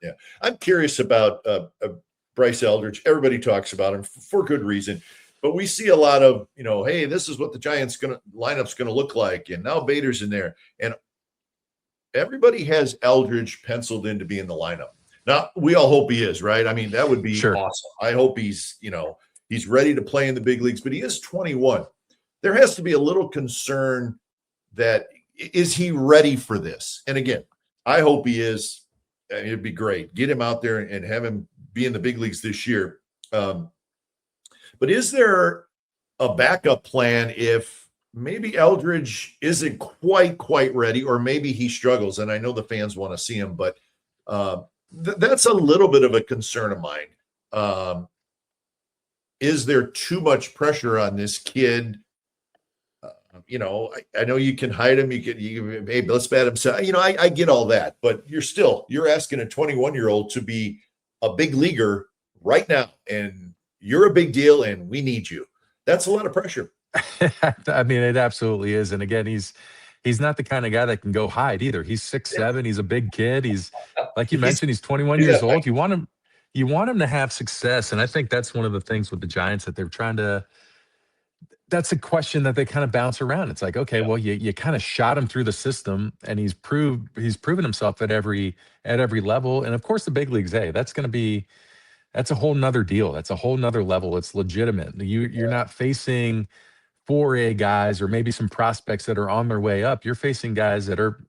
Yeah. I'm curious about Bryce Eldridge. Everybody talks about him for good reason. But we see a lot of, hey, this is what the Giants lineup's going to look like. And now Bader's in there. And everybody has Eldridge penciled in to be in the lineup. Now, we all hope he is, right? I mean, that would be awesome. I hope he's ready to play in the big leagues, but he is 21. There has to be a little concern that is he ready for this? And again, I hope he is. It'd be great. Get him out there and have him be in the big leagues this year. But is there a backup plan if maybe Eldridge isn't quite ready, or maybe he struggles? And I know the fans want to see him, but that's a little bit of a concern of mine. Is there too much pressure on this kid? I know you can hide him. Hey, let's bat him. So, I get all that, but you're asking a 21-year-old to be a big leaguer right now, and you're a big deal, and we need you. That's a lot of pressure. I mean, it absolutely is. And again, he's not the kind of guy that can go hide either. He's 6'7". He's a big kid. He's, like you mentioned, he's 21 years old. You want him to have success. And I think that's one of the things with the Giants that they're trying to. That's a question that they kind of bounce around. It's like, okay, well, you kind of shot him through the system, and he's proven himself at every level. And of course, the big leagues, that's a whole nother deal. That's a whole nother level. It's legitimate. You're not facing 4A guys or maybe some prospects that are on their way up. You're facing guys that are,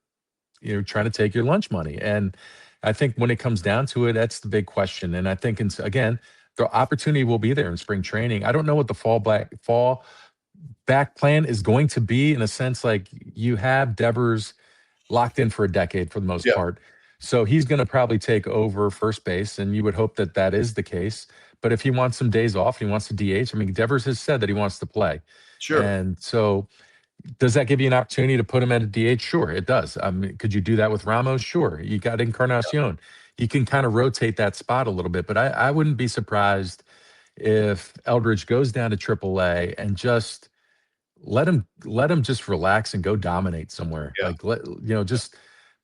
trying to take your lunch money. And I think when it comes down to it, that's the big question. And I think, again, the opportunity will be there in spring training. I don't know what the fall back plan is going to be, in a sense. Like, you have Devers locked in for a decade for the most part. So he's going to probably take over first base, and you would hope that is the case. But if he wants some days off, he wants to DH. I mean, Devers has said that he wants to play. Sure. And so does that give you an opportunity to put him at a DH? Sure, it does. I mean, could you do that with Ramos? Sure. You got Encarnacion. You can kind of rotate that spot a little bit. But I wouldn't be surprised if Eldridge goes down to AAA and just let him just relax and go dominate somewhere. Like, just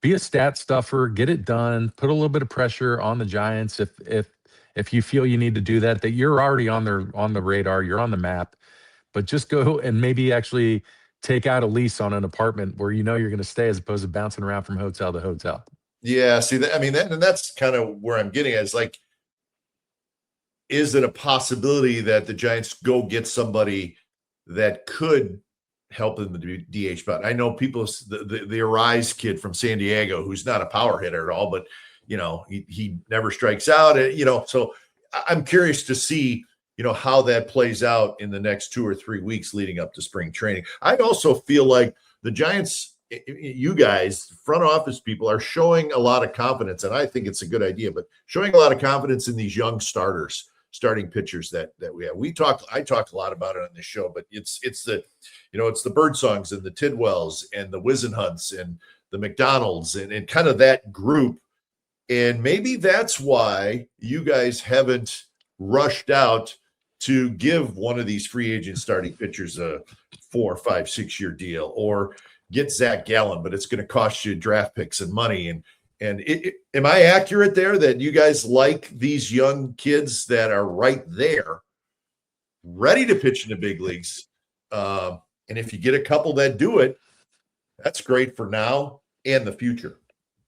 be a stat stuffer, get it done, put a little bit of pressure on the Giants if you feel you need to do that you're already on the radar, you're on the map. But just go and maybe actually take out a lease on an apartment where you're going to stay, as opposed to bouncing around from hotel to hotel. Yeah, see that. I mean, that's kind of where I'm getting at. It's like, is it a possibility that the Giants go get somebody that could help in the DH spot? I know people, the Arise kid from San Diego, who's not a power hitter at all, but he never strikes out. So I'm curious to see how that plays out in the next 2 or 3 weeks leading up to spring training. I also feel like the Giants, you guys, front office people, are showing a lot of confidence, and I think it's a good idea, but showing a lot of confidence in these young starting pitchers that we have. I talked a lot about it on this show, but it's the Birdsongs and the Tidwells and the Wisenhunts and the McDonalds and kind of that group. And maybe that's why you guys haven't rushed out to give one of these free agent starting pitchers a 4, 5, 6-year deal, or get Zach Gallen, but it's going to cost you draft picks and money. And am I accurate there that you guys like these young kids that are right there, ready to pitch in the big leagues? And if you get a couple that do it, that's great for now and the future.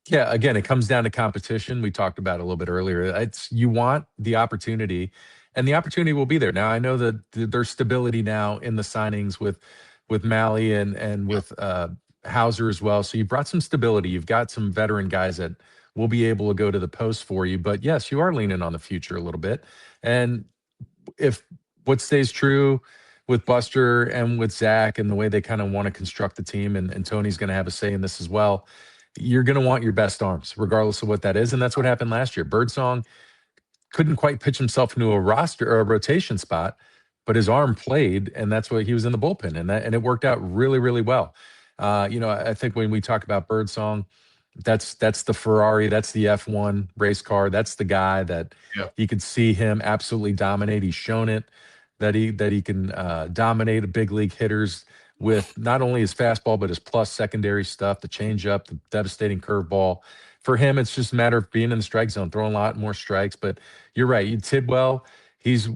Yeah, again, it comes down to competition. We talked about it a little bit earlier. You want the opportunity, and the opportunity will be there. Now, I know that there's stability now in the signings with Malley and with Hauser as well. So you brought some stability. You've got some veteran guys that will be able to go to the post for you. But yes, you are leaning on the future a little bit. And if what stays true with Buster and with Zach and the way they kind of want to construct the team, and Tony's going to have a say in this as well, you're going to want your best arms, regardless of what that is. And that's what happened last year. Birdsong couldn't quite pitch himself into a roster or a rotation spot, but his arm played, and that's why he was in the bullpen, and it worked out really, really well. I think when we talk about Birdsong, that's the Ferrari, that's the F1 race car. That's the guy that you could see him absolutely dominate. He's shown it that he can dominate big league hitters with not only his fastball, but his plus secondary stuff, the changeup, the devastating curveball. for him, it's just a matter of being in the strike zone, throwing a lot more strikes. But you're right. Tidwell, he's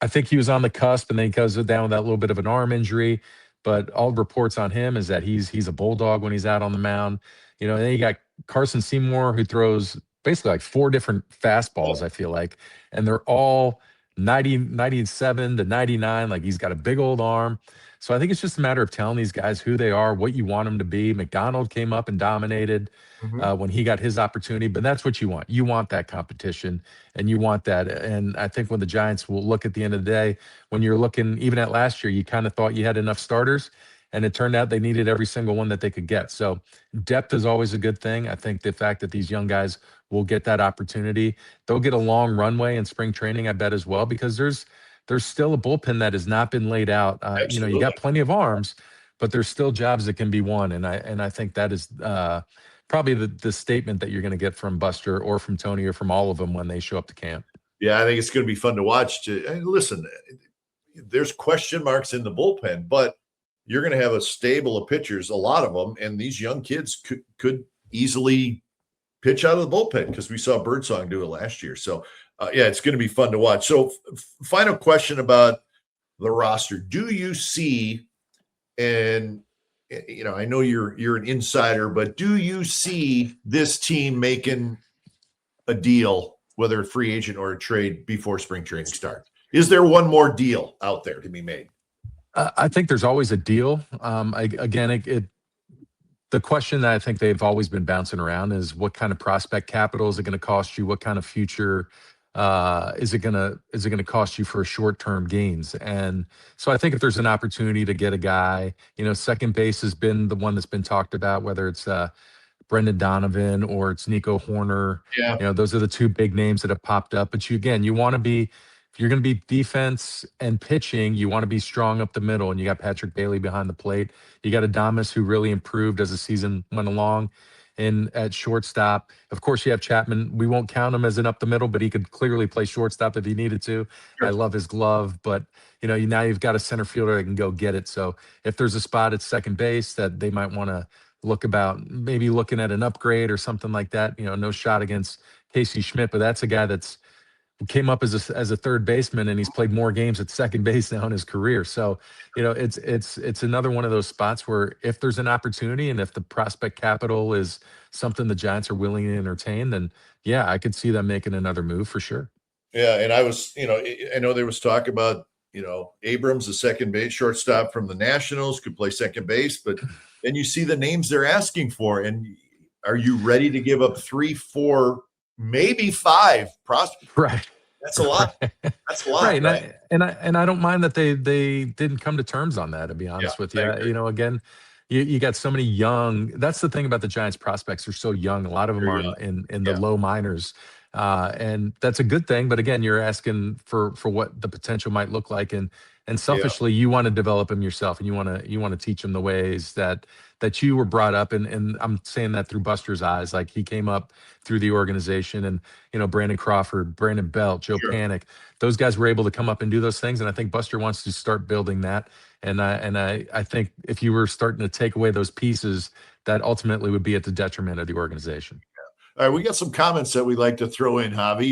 I think he was on the cusp, and then he goes down with that little bit of an arm injury. But all reports on him is that he's a bulldog when he's out on the mound. And then you got Carson Seymour, who throws basically like 4 different fastballs, I feel like, and they're all 97 to 99. Like, he's got a big old arm. So I think it's just a matter of telling these guys who they are, what you want them to be. McDonald came up and dominated when he got his opportunity, but that's what you want. You want that competition, and you want that. And I think when the Giants will look at the end of the day, when you're looking even at last year, you kind of thought you had enough starters, and it turned out they needed every single one that they could get. So depth is always a good thing. I think the fact that these young guys will get that opportunity, they'll get a long runway in spring training, I bet, as well, because there's still a bullpen that has not been laid out. You got plenty of arms, but there's still jobs that can be won. And I think that is probably the statement that you're going to get from Buster or from Tony or from all of them when they show up to camp. Yeah, I think it's going to be fun to watch. Listen, there's question marks in the bullpen, but you're going to have a stable of pitchers, a lot of them, and these young kids could easily pitch out of the bullpen, because we saw Birdsong do it last year. So, yeah, it's going to be fun to watch. So, final question about the roster. Do you see, and I know you're an insider, but do you see this team making a deal, whether a free agent or a trade, before spring training starts? Is there one more deal out there to be made? I think there's always a deal. The question that I think they've always been bouncing around is, what kind of prospect capital is it going to cost you? What kind of future is it going to cost you for short-term gains? And so I think if there's an opportunity to get a guy, second base has been the one that's been talked about, whether it's Brendan Donovan or it's Nico Horner. Yeah. Those are the 2 big names that have popped up. But you want to be, if you're going to be defense and pitching, you want to be strong up the middle. And you got Patrick Bailey behind the plate. You got Adames, who really improved as the season went along. And at shortstop, of course, you have Chapman. We won't count him as an up the middle, but he could clearly play shortstop if he needed to. Sure. I love his glove, but now you've got a center fielder that can go get it. So if there's a spot at second base that they might want to maybe looking at an upgrade or something like that. No shot against Casey Schmidt, but that's a guy that's came up as a third baseman, and he's played more games at second base now in his career. So, it's another one of those spots where if there's an opportunity and if the prospect capital is something the Giants are willing to entertain, then yeah, I could see them making another move for sure. Yeah. And I know there was talk about, Abrams, the second base shortstop from the Nationals, could play second base, but then you see the names they're asking for. And are you ready to give up 3, 4, maybe 5 prospects? Right. That's a lot. That's a lot. Right. Right? And I don't mind that they didn't come to terms on that, to be honest with you. Again, you got so many young. That's the thing about the Giants prospects. They're so young. A lot of them are in the low minors. And that's a good thing. But again, you're asking for what the potential might look like. And selfishly, you want to develop them yourself, and you want to teach them the ways that you were brought up. And I'm saying that through Buster's eyes. Like, he came up through the organization, and, Brandon Crawford, Brandon Belt, Joe Panik, those guys were able to come up and do those things. And I think Buster wants to start building that. And I think if you were starting to take away those pieces, that ultimately would be at the detriment of the organization. All right. We got some comments that we'd like to throw in, Javi.